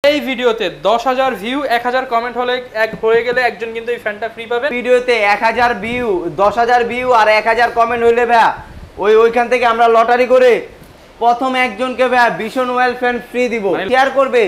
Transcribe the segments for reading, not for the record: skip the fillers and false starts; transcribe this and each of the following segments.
এই ভিডিওতে 10,000 view 1000 comment হলে হয়ে গেলে একজন কিন্তু এই ফ্যানটা ফ্রি পাবে। ভিডিওতে 1000 ভিউ 10000 ভিউ আর 1000 কমেন্ট হইলে ভাইয়া ওইখান থেকে আমরা লটারি করে প্রথম একজনকে ভাইয়া ভিশন ওয়েল ফ্যান ফ্রি দিব। শেয়ার করবে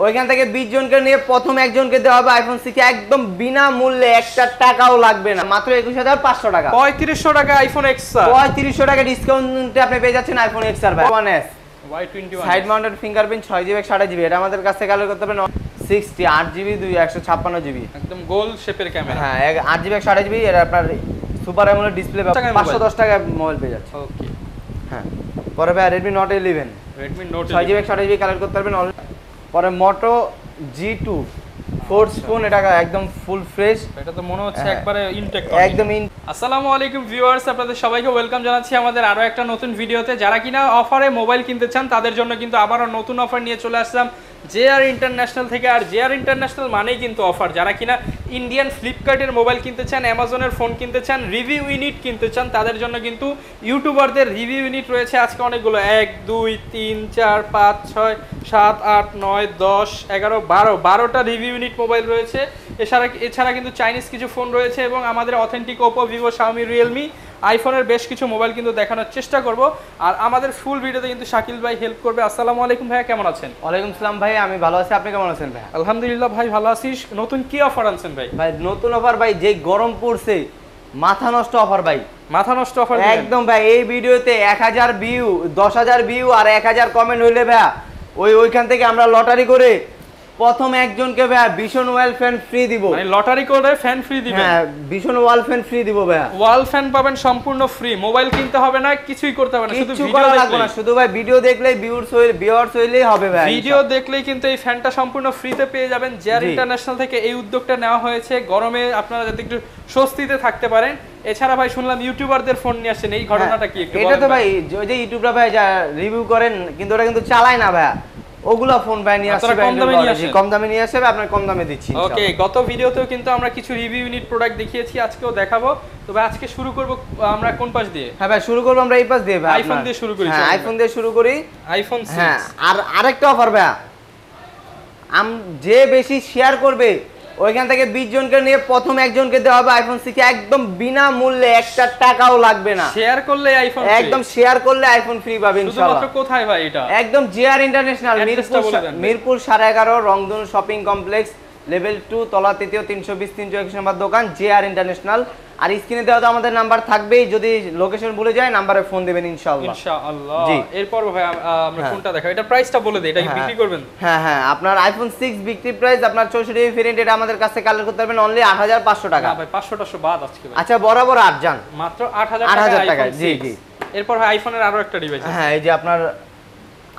ওইখান থেকে 20 জনকে নিয়ে প্রথম একজনকে দেওয়া হবে আইফোন 6 একদম বিনামূল্যে, একটা টাকাও লাগবে না, মাত্র 21500 টাকা। 3500 টাকা আইফোন এক্সআর, 3500 টাকা ডিসকাউন্টে আপনি পেয়ে যাচ্ছেন আইফোন এক্সআর ভাই 1s Y21 side mounted fingerprint 6GB 128GB। এটা আমাদের কাছ থেকে কালেক্ট করতে পারবেন 60 8GB 156GB, একদম গোল শেপের ক্যামেরা। হ্যাঁ 8GB 128GB। এটা আপনার সুপার অ্যামোলেড ডিসপ্লে 510 টাকা মোবাইল পেয়ে যাচ্ছে। ওকে হ্যাঁ, পরে ভাই Redmi Note 11 Redmi Note 6GB 128GB collect করতে পারবেন। পরে Moto G2 ফোর্থ ফোন, এটা একদম ফুল ফ্রেশ, এটা তো মনে হচ্ছে একবারে ইনটেক একদম আসসালামু আলাইকুম ভিউয়ার্স, আপনাদের সবাইকে ওয়েলকাম জানাচ্ছি আমাদের আরো একটা নতুন ভিডিওতে। যারা কিনা অফারে মোবাইল কিনতে চান তাদের জন্য কিন্তু আবারও নতুন অফার নিয়ে চলে আসলাম JR ইন্টারন্যাশনাল থেকে। আর JR ইন্টারন্যাশনাল মানেই কিন্তু অফার। যারা কিনা ইন্ডিয়ান ফ্লিপকার্টের মোবাইল কিনতে চান, অ্যামাজনের ফোন কিনতে চান, রিভিউ ইউনিট কিনতে চান, তাদের জন্য কিন্তু ইউটিউবারদের রিভিউ ইউনিট রয়েছে আজকে অনেকগুলো, 1 2 3 4 5 6 7 8 9 10 11 12টা রিভিউ ইউনিট মোবাইল রয়েছে। এছাড়া কিন্তু চাইনিজ কিছু ফোন রয়েছে এবং আমাদের authentic Oppo, Vivo, Xiaomi, Realme, আইফোনের বেশ কিছু মোবাইল কিন্তু দেখানোর চেষ্টা করব। আর আমাদের ফুল ভিডিওতে কিন্তু শাকিল ভাই হেল্প করবে। আসসালামু আলাইকুম ভাইয়া, কেমন আছেন? ওয়ালাইকুম সালাম ভাই, আমি ভালো আছি, আপনি কেমন আছেন ভাই? আলহামদুলিল্লাহ ভাই ভালো আছি। নতুন কি অফার আনছেন ভাই? ভাই নতুন অফার ভাই, যে গরম পড়ছে মাথা নষ্ট অফার ভাই, মাথা নষ্ট অফার একদম ভাই। এই ভিডিওতে 1000 ভিউ 10000 ভিউ আর 1000 কমেন্ট হইলে ভাইয়া ওইখান থেকে আমরা লটারি করে প্রথম একজনকে ভাইয়া ভিশন ওয়াল ফ্যান ফ্রি দিব। মানে লটারি করে ফ্যান ফ্রি দিবেন? হ্যাঁ, ভিশন ওয়াল ফ্যান ফ্রি দিব ভাইয়া। ওয়াল ফ্যান পাবেন সম্পূর্ণ ফ্রি, মোবাইল কিনতে হবে না, কিছুই করতে হবে না, শুধু ভিডিও লাগবে না, শুধু ভাই ভিডিও দেখলেই ভিউয়ার্স হইলেই হবে ভাই। ভিডিও দেখলেই কিন্তু এই ফ্যানটা সম্পূর্ণ ফ্রিতে পেয়ে যাবেন। JR ইন্টারন্যাশনাল থেকে এই উদ্যোগটা নেওয়া হয়েছে গরমে আপনারা যাতে একটু স্বস্তিতে থাকতে পারেন। এছাড়া ভাই শুনলাম ইউটিউবারদের ফোন নিয়ে আসেন, এই ঘটনাটা কি একটু বলেন? এটা তো ভাই ওই যে ইউটিউবরা ভাই যা রিভিউ করেন কিন্তু ওটা কিন্তু চালায় না ভাইয়া, ওগুলা ফোন ভাই নিয়ে আসছে, কম দামে নিয়ে আসে, আপনার কম দামে দিচ্ছি। ওকে, গত ভিডিওতেও কিন্তু আমরা কিছু রিভিউ ইউনিট প্রোডাক্ট দেখিয়েছি, আজকেও দেখাবো। তবে আজকে শুরু করব আমরা কোন পাশ দিয়ে? হ্যাঁ ভাই, শুরু করব আমরা এই পাশ দিয়ে ভাই, আইফোন দিয়ে শুরু করি। হ্যাঁ, আইফোন দিয়ে শুরু করি। আইফোন 6। হ্যাঁ, আর আরেকটা অফার ভাইয়া, যে বেশি শেয়ার করবে ওইখান থেকে 20 জনকে নিয়ে প্রথম একজনকে দেওয়া হবে আইফোন 6 একদম বিনামূল্যে, একটা টাকাও লাগবে না। শেয়ার করলে আইফোন, একদম শেয়ার করলে আইফোন ফ্রি পাবেন ইনশাআল্লাহ। শুধুমাত্র কোথায় ভাই এটা? একদম JR ইন্টারন্যাশনাল, মিরপুর 11.5 রংধনু শপিং কমপ্লেক্স, লেভেল 2, তলা 3, 320 321 নম্বর দোকান, JR ইন্টারন্যাশনাল। আর স্ক্রিনে দেওয়া তো আমাদের নাম্বার থাকবেই, যদি লোকেশন ভুলে যায় নাম্বারে ফোন দিবেন ইনশাআল্লাহ। ইনশাআল্লাহ। এরপর ভাই আমরা কোনটা দেখাবো? এটা প্রাইসটা বলে দেই, এটা কি বিক্রি করবেন? হ্যাঁ হ্যাঁ, আপনার আইফোন 6 বিক্রি প্রাইস আপনার 64GB ভেরিয়েন্ট, এটা আমাদের কাছে কালেক্ট করতে পারবেন অনলি 8500 টাকা। না ভাই, 500 বাদ আজকে ভাই। আচ্ছা, বরাবর 8 জান, মাত্র 8000 টাকা। জি জি। এরপর ভাই আইফোনের আরো একটা ডিভাইস। হ্যাঁ, এই যে আপনার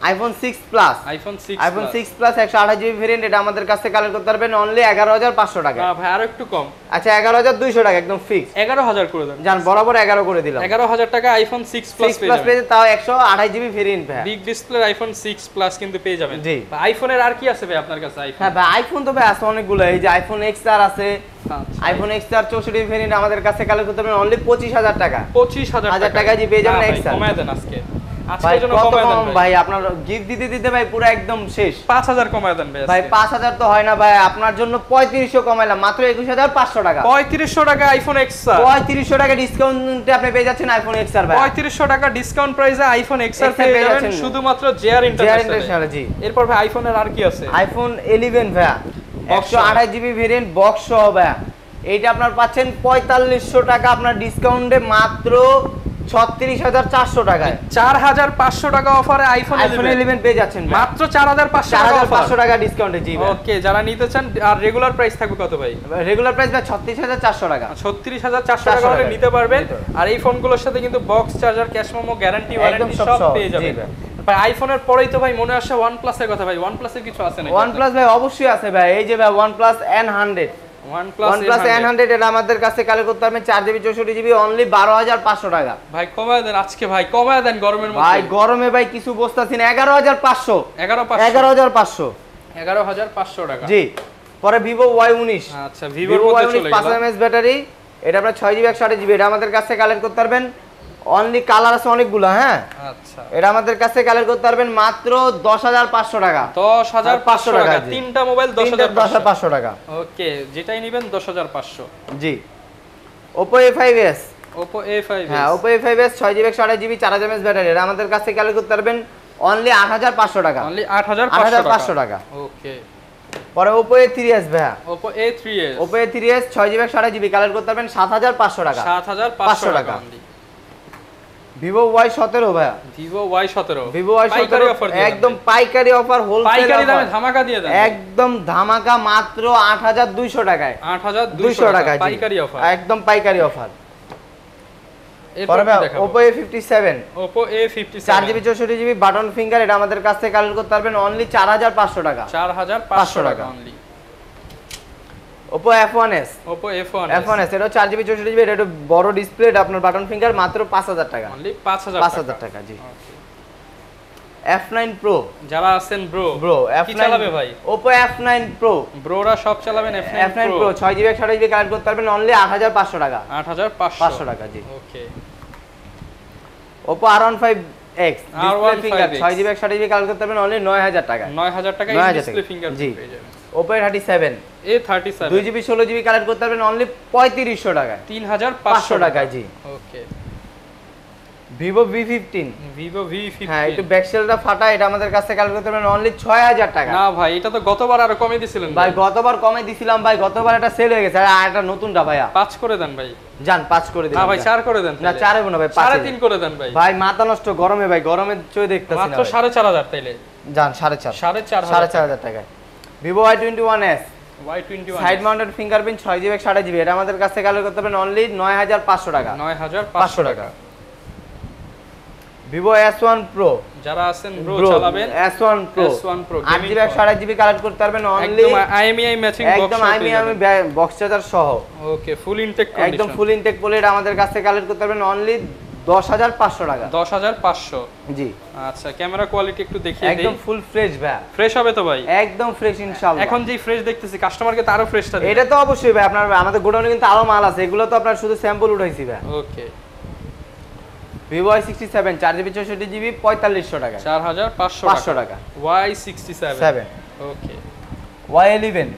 iPhone 6 plus, iPhone 6 plus 128GB variant, এটা আমাদের কাছে কালেক্ট করতে পারবেন অনলি 11500 টাকা। না ভাই, আরো একটু কম। আচ্ছা, 11200 টাকা একদম ফিক্স। 11000 করে দেন জান, বরাবর 11 করে দিলাম। 11000 টাকা আইফোন 6 প্লাস পেয়ে যাবেন, তাও 128GB ভেরিয়েন্ট ভাই। বিগ ডিসপ্লে আইফোন 6 প্লাস কিন্তু পেয়ে যাবেন। জি। আইফোনের আর কি আছে ভাই আপনার কাছে? আইফোন, হ্যাঁ ভাই, আইফোন তো ভাই আছে অনেকগুলো। এই যে আইফোন XR আছে, আইফোন XR 64GB ভেরিয়েন্ট আমাদের কাছে কালেক্ট করতে পারবেন অনলি 25000 টাকা। 25000 টাকা জি পেয়ে যাবেন XR। কমায় দেন আজকে, আজকের জন্য কমায় দেন ভাই। আপনার গিফট দিতে ভাই পুরো একদম শেষ। 5000 কমায় দেন ভাই। 5000 তো হয় না ভাই, আপনার জন্য 3500 কমাইলাম, মাত্র 21500 টাকা। 3500 টাকা আইফোন XR, 3500 টাকা ডিসকাউন্টে আপনি পেয়ে যাচ্ছেন আইফোন XR ভাই। 3500 টাকা ডিসকাউন্ট প্রাইসে আইফোন XR পেয়ে যাবেন শুধুমাত্র JR ইন্টারন্যাশনাল। জি। এরপর ভাই আইফোনের আর কি আছে? আইফোন 11 ভাই, 128GB ভেরিয়েন্ট, বক্স সহ ভাই। এইটা আপনার পাচ্ছেন 4500 টাকা আপনার ডিসকাউন্টে মাত্র 36400 টাকায়। 4500 টাকা অফারে আইফোন 11 পেয়ে যাচ্ছেন মাত্র 4500 টাকা ডিসকাউন্টে। জি ভাই। ওকে, যারা নিতে চান। আর রেগুলার প্রাইস থাকবে কত ভাই? রেগুলার প্রাইস ভাই 36400 টাকা। 36400 টাকা হলে নিতে পারবেন। আর এই ফোনগুলোর সাথে কিন্তু box charger, cash memo, guarantee warranty সব পেয়ে যাবেন। ভাই আইফোনের পরেই তো ভাই মনে আসে OnePlus এর কথা। ভাই OnePlus এর কিছু আছে নাকি? OnePlus ভাই অবশ্যই আছে ভাই। এই যে ভাই OnePlus N100, OnePlus N100 এটা আমাদের কাছে কালেক্ট করতে পারবেন 4GB 64GB অনলি 12500 টাকা। ভাই কমায় দেন আজকে, ভাই কমায় দেন গরমের মধ্যে। ভাই গরমে ভাই কিছু বসতাছি না, 11500 11500 টাকা। জি। পরে Vivo Y19। আচ্ছা, Vivo Y19 5mAh ব্যাটারি, এটা আপনার 6GB 128GB, এটা আমাদের কাছে কালেক্ট করতে পারবেন অনলি কালার আছে অনেকগুলো। হ্যাঁ আচ্ছা, এটা আমাদের কাছে কালেক্ট করতে পারবেন মাত্র 10,500 টাকা। 10,500 টাকা, তিনটা মোবাইল 10,500 টাকা। ওকে, যেটাই নেবেন 10,500। জি। Oppo A5s, Oppo A5s, হ্যাঁ Oppo A5s 6GB 128GB 4000 mAh battery, এটা আমাদের কাছে কালেক্ট করতে পারবেন অনলি 8,500 টাকা। অনলি 8,500 টাকা। ওকে। পরে Oppo A3s ভাইয়া, Oppo A3s, Oppo A3s 6GB 128GB collect করতে পারবেন 7,500 টাকা। 7,500 টাকা অনলি। Vivo Y17 ভাইয়া, Vivo Y17, Vivo Y17 offer একদম পাইকারি অফার, হোলসেল পাইকারি দামে ধামাকা দিয়ে দেন, একদম ধামাকা মাত্র 8,200 টাকায়। 8,200 টাকা পাইকারি অফার, একদম পাইকারি অফার। এরপর দেখাবো Oppo A57, Oppo A57 4GB 64GB button finger, এটা আমাদের কাছ থেকে কালেক্ট করতে পারবেন অনলি 4,500 টাকা। 4,500 টাকা only. Oppo F1s, Oppo F1s এটা 4GB 64GB, এটা একটু বড় ডিসপ্লে, এটা আপনার বাটন ফিঙ্গার, মাত্র 5,000 টাকা। অনলি 5,000 টাকা। জি। F9 Pro, যারা আছেন ব্রো কি F9 চালাবে ভাই? Oppo F9 Pro, ব্রোরা সব চালাবেন F9 Pro 6GB 128GB collect করতে পারবেন অনলি 8,500 টাকা। 8,500 টাকা। জি। ওকে। Oppo R15X display finger 6GB 128GB collect করতে পারবেন অনলি 9,000 টাকা। 9,000 টাকা ডিসপ্লে ফিঙ্গার পেয়ে যাবেন। Oppo A37, 2GB 16GB collect করতে পারবেন অনলি 3,500 টাকা। 3,500 টাকা। জি। ওকে। Vivo V15, হ্যাঁ একটু ব্যাকসেলটা ফাটা, এটা আমাদের কাছে কালেক্ট করতে পারবেন অনলি 6,000 টাকা। না ভাই, এটা তো গতবার আরো কমে দিছিলেন ভাই। গতবার কমে দিছিলাম ভাই, গতবার এটা সেল হয়ে গেছে, আর এটা নতুনটা ভাইয়া 5 করে দেন ভাই। জান 5 করে দিন। না ভাই 4 করে দেন। না 4 হবে না ভাই, 3.5 করে দেন ভাই। ভাই মাথা নষ্ট গরমে, ভাই গরমে চোখ দেখতেছি না। মাত্র 4,500 তাইলে জান 4,500 টাকায়। Vivo Y21s, side mounted fingerprint 6GB 128GB, এটা আমাদের কাছে কালেক্ট করতে পারবেন অনলি 9,500 টাকা। 9,500 টাকা। Vivo S1 Pro, যারা আছেন ব্রো চালাবেন S1 Pro 8GB 128GB collect করতে পারবেন অনলি, একদম IMEI ম্যাচিং বক্স, একদম IMEI বক্স চার্জার সহ। ওকে, ফুল ইনটেক কন্ডিশন, একদম ফুল ইনটেক বলে, এটা আমাদের কাছে কালেক্ট করতে পারবেন অনলি 10,500 টাকা। 10,500। জি। আচ্ছা, ক্যামেরা কোয়ালিটি একটু দেখিয়ে দেই। একদম ফুল ফ্রেশ ভাই। ফ্রেশ হবে তো ভাই? একদম ফ্রেশ ইনশাআল্লাহ। এখন যে ফ্রেশ দেখতেছি, কাস্টমারকে তো আরো ফ্রেশটা দিবেন। এটা তো অবশ্যই ভাই, আপনার আমাদের গোডাউনে কিন্তু আরো মাল আছে, এগুলো তো আপনার শুধু স্যাম্পল উঠাইছি ভাই। ওকে। Vivo Y67 4GB 64GB 4,500 টাকা। 4,500 টাকা। Y67। ওকে। Y11,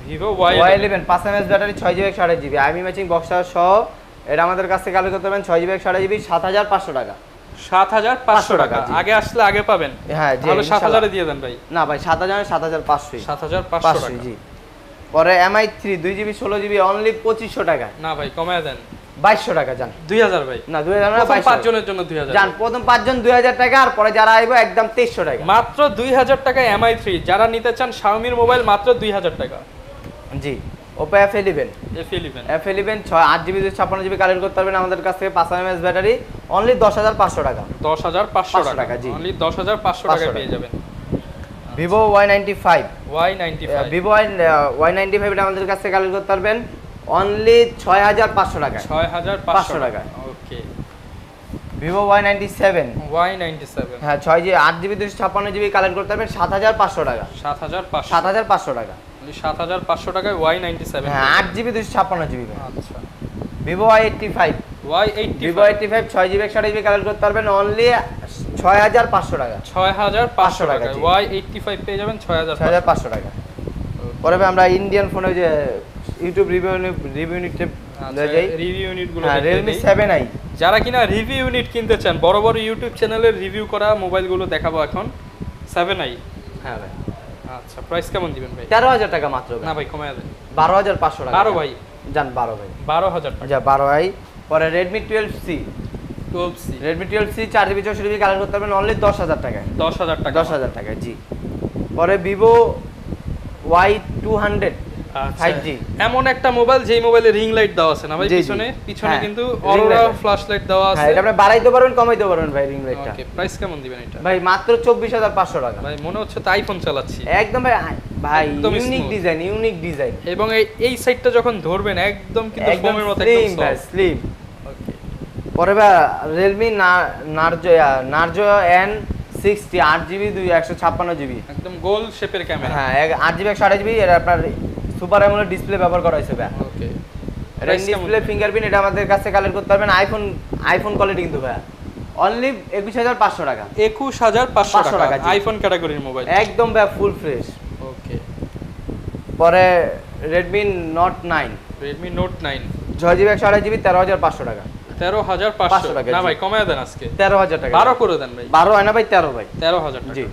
Vivo Y11 5 mAh battery 6GB 128GB IMEI matching box charger সহ, এটা আমাদের কাছে কালেক্ট করতে পারবেন 6GB 128GB 7,500 টাকা। 7,500 টাকা। আগে আসলে আগে পাবেন। হ্যাঁ জি। তাহলে 7,000 এ দিয়ে দেন ভাই। না ভাই 7,000 7,500। 7,500 টাকা। জি। পরে MI3 2GB 16GB অনলি 2,500 টাকা। না ভাই, কমায় দেন। 2,200 টাকা। জান 2,000 ভাই। না 2,000 না, 5 জনের জন্য 2,000। জান প্রথম 5 জন 2,000 টাকা, আর পরে যারা আইবো একদম 2,300 টাকা। মাত্র 2,000 টাকায় MI3, যারা নিতে চান Xiaomi মোবাইল মাত্র 2,000 টাকা। জি। Oppo F11, 8GB 56GB collect করতে পারবেন আমাদের কাছ থেকে 5 mAh ব্যাটারি অনলি 10,500 টাকা। 10,500 টাকা। জি। অনলি 10,500 টাকায় পেয়ে যাবেন। Vivo Y95, Vivo Y95 এটা আমাদের কাছ থেকে কালেক্ট করতে পারবেন অনলি 6,500 টাকা। 6,500 টাকা। ওকে। Vivo Y97, হ্যাঁ 8GB 256GB কালেক্ট করতে পারবেন 7,500 টাকা। 7,500 টাকা। 7,500 টাকায় Y97। হ্যাঁ 8GB 256GB। আচ্ছা। Vivo Y85, 6GB 128GB collect করতে পারবেন অনলি 6,500 টাকা। 6,500 টাকা। জি। Y85 পেয়ে যাবেন 6,500 টাকা। পরে আমরা ইন্ডিয়ান ফোনে যে ইউটিউব রিভিউ ইউনিটে যাই, রিভিউ ইউনিট গুলো হ্যাঁ দেখে Realme দেই। 7i, যারা কিনা রিভিউ ইউনিট কিনতে চান, বড় বড় ইউটিউব চ্যানেলের রিভিউ করা মোবাইলগুলো দেখাবো এখন। 7i। হ্যাঁ ভাই। আচ্ছা, প্রাইস কেমন দিবেন ভাই? 13,000 টাকা মাত্র। না ভাই, কমায় দেন। 12,500 টাকা। 12 ভাই। জান 12 ভাই। 12,000 টাকা। যা 12i। পরে Redmi 12C, 12C 4GB 64GB collect করতে পারবেন অনলি 10,000 টাকায়। 10,000 টাকা। 10,000 টাকা। জি। পরে Vivo Y200 5G, এমন একটা মোবাইল যেই মোবাইলে রিং লাইট দেওয়া আছে না ভাই? পিছনে হ্যাঁ, কিন্তু অরোরা ফ্ল্যাশ লাইট দেওয়া আছে। হ্যাঁ এটা আপনি বাড়াইতে পারবেন কমাইতে পারবেন ভাই রিং লাইটটা। ওকে, প্রাইস কেমন দিবেন এটা? ভাই মাত্র 24,500 টাকা। ভাই মনে হচ্ছে তো আইফোন চালাচ্ছি। একদম ভাই ইউনিক ডিজাইন। এবং এই সাইডটা যখন ধরবেন একদম কিন্তু ফোমের মতো একদম স্লিম। ওকে। পরে ভাই Realme Narzo N60 8GB 156GB, একদম গোল শেপের ক্যামেরা। হ্যাঁ 8GB 128GB, এটা আপনার সুপার অ্যামোলেড ডিসপ্লে ব্যবহার করা হয়েছে ভাই। ওকে। এটা ডিসপ্লে ফিঙ্গারপ্রিন্ট, এটা আমাদের কাছে কালেক্ট করতে পারবেন আইফোন কোয়ালিটি কিন্তু ভাই অনলি 21500 টাকা। 21500 টাকা আইফোন ক্যাটাগরির মোবাইল একদম ভাই ফুল ফ্রেশ। ওকে, পরে Redmi Note 9, Redmi Note 9 6GB 128GB 13500 টাকা। 13500 টাকা না ভাই, কমায় দেন আজকে 13000 টাকা। 12 করে দেন ভাই। 12 হয় না ভাই, 13 ভাই। 13000 টাকা। জি।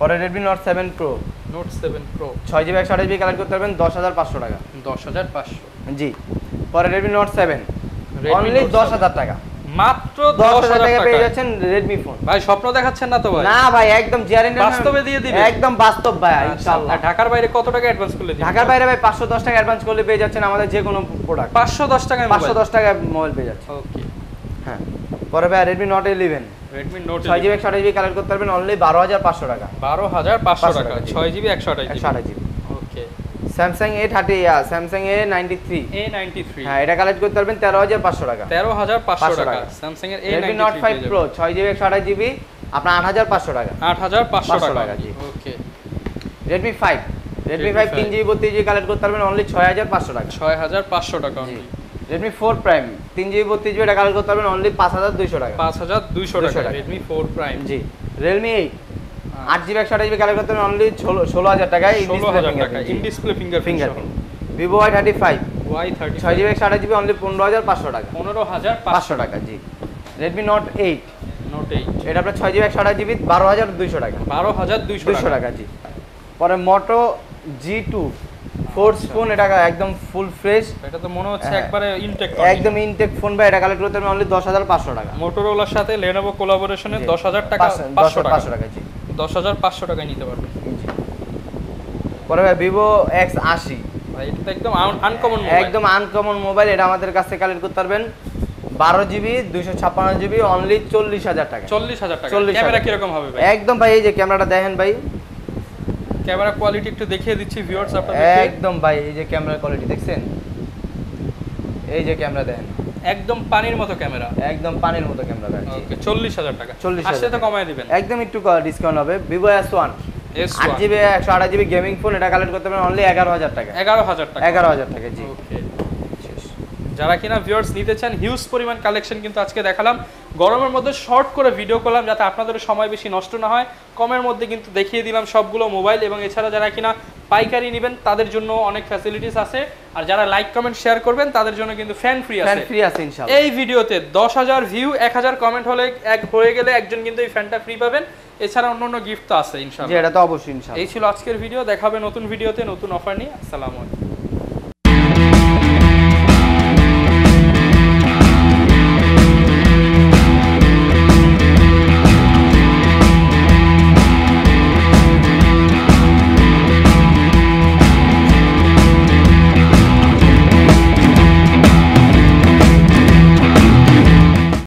পরে Redmi Note 7 Pro, Note 7 Pro 6GB 128GB collect করতে পারবেন 10500 টাকা। 10500। জি। পরে Redmi Note 7 অনলি 10000 টাকা। মাত্র 10000 টাকা পেয়ে যাচ্ছেন Redmi ফোন। ভাই স্বপ্ন দেখাচ্ছেন না তো ভাই? না ভাই, একদম গ্যারান্টি বাস্তবে দিয়ে দিবেন। একদম বাস্তব ভাই ইনশাআল্লাহ। ঢাকার বাইরে কত টাকা অ্যাডভান্স করলে দিবেন? ঢাকার বাইরে ভাই 510 টাকা অ্যাডভান্স করলে পেয়ে যাচ্ছেন আমাদের যে কোনো প্রোডাক্ট। 510 টাকায় মোবাইল? 510 টাকা মোবাইল পেয়ে যাচ্ছেন। ওকে। হ্যাঁ। পরে ভাই Redmi Note 11, Redmi Note 6GB 128GB collect করতে পারবেন অনলি 12500 টাকা। 12500 টাকা 6GB 128GB। 128GB। ওকে। Samsung A30, Samsung A93, A93 হ্যাঁ এটা কালেক্ট করতে পারবেন 13500 টাকা। 13500 টাকা Samsung এর Redmi A93 Note 5 Pro 6GB 128GB আপনার 8500 টাকা। 8500 টাকা জি। ওকে। Redmi 5, Redmi 5 3GB 32GB collect করতে পারবেন অনলি 6500 টাকা। 6500 টাকা। জি। Redmi 4 Prime 3GB 32GB এটা কালেক্ট করতে পারবেন অনলি 5200 টাকা। 5200 টাকা Redmi 4 Prime। জি। Realme 8 8GB 128GB কালেক্ট করতে পারবেন অনলি 16000 টাকায় in display fingerprint. Vivo Y35 Y35 6GB 128GB only 15500 টাকা। 15500 টাকা। জি। Redmi Note 8 Note 8 এটা আপনার 6GB 128GB 12200 টাকা। 12200 টাকা। জি। পরে Moto G2 ফোর্স ফোন, এটা একদম ফুল ফ্রেশ। এটা তো মনে হচ্ছে একবারে ইনটেক একদম ইনটেক ফোন ভাই, এটা কালেক্ট করতে অনলি 10500 টাকা। মোটরোলার সাথে Lenovo কোলাবোরেশনে 10000 টাকা 500 টাকা। জি। 10500 টাকায় নিতে পারবেন। জি। পরে ভাই Vivo X80 ভাই এটা তো একদম আনকমন মোবাইল। একদম আনকমন মোবাইল, এটা আমাদের কাছে কালেক্ট করতে পারবেন 12GB 256GB অনলি 40000 টাকা। 40000 টাকা। ক্যামেরা কি রকম হবে ভাই? একদম ভাই এই যে ক্যামেরাটা দেখেন ভাই, ক্যামেরা কোয়ালিটি একটু দেখিয়ে দিচ্ছি ভিউয়ার্স আপনাদের। একদম ভাই এই যে ক্যামেরা কোয়ালিটি দেখছেন, এই যে ক্যামেরা দেখেন, একদম পানির মতো ক্যামেরা, একদম পানির মতো ক্যামেরা ভাই। ওকে 40000 টাকা। 40000 আসলে তো কমায় দিবেন একদম, একটু ডিসকাউন্ট হবে। Vivo S1 8GB 128GB gaming phone, এটা কালেক্ট করতে পারবেন অনলি 11000 টাকা। 11000 টাকা। 11000 টাকা। জি। ওকে। যারা কিনা ভিউয়ার্স নিতে চান, হিউজ পরিমাণ কালেকশন কিন্তু আজকে দেখালাম। গরমের মধ্যে শর্ট করে ভিডিও করলাম যাতে আপনাদের সময় বেশি নষ্ট না হয়। কমের মধ্যে কিন্তু দেখিয়ে দিলাম সবগুলো মোবাইল, এবং এছাড়া যারা কিনা পাইকারি নেবেন তাদের জন্য অনেক ফ্যাসিলিটিস আছে, আর যারা লাইক কমেন্ট শেয়ার করবেন তাদের জন্য কিন্তু ফ্যান ফ্রি আছে। ইনশাআল্লাহ এই ভিডিওতে 10000 ভিউ 1000 কমেন্ট হলে হয়ে গেলে একজন কিন্তু এই ফ্যানটা ফ্রি পাবেন। এছাড়া অন্যান্য গিফট তো আছে ইনশাআল্লাহ। জি, এটা তো অবশ্যই ইনশাআল্লাহ। এই ছিল আজকের ভিডিও, দেখাবে নতুন ভিডিওতে নতুন অফার নিয়ে। আসসালামু আলাইকুম।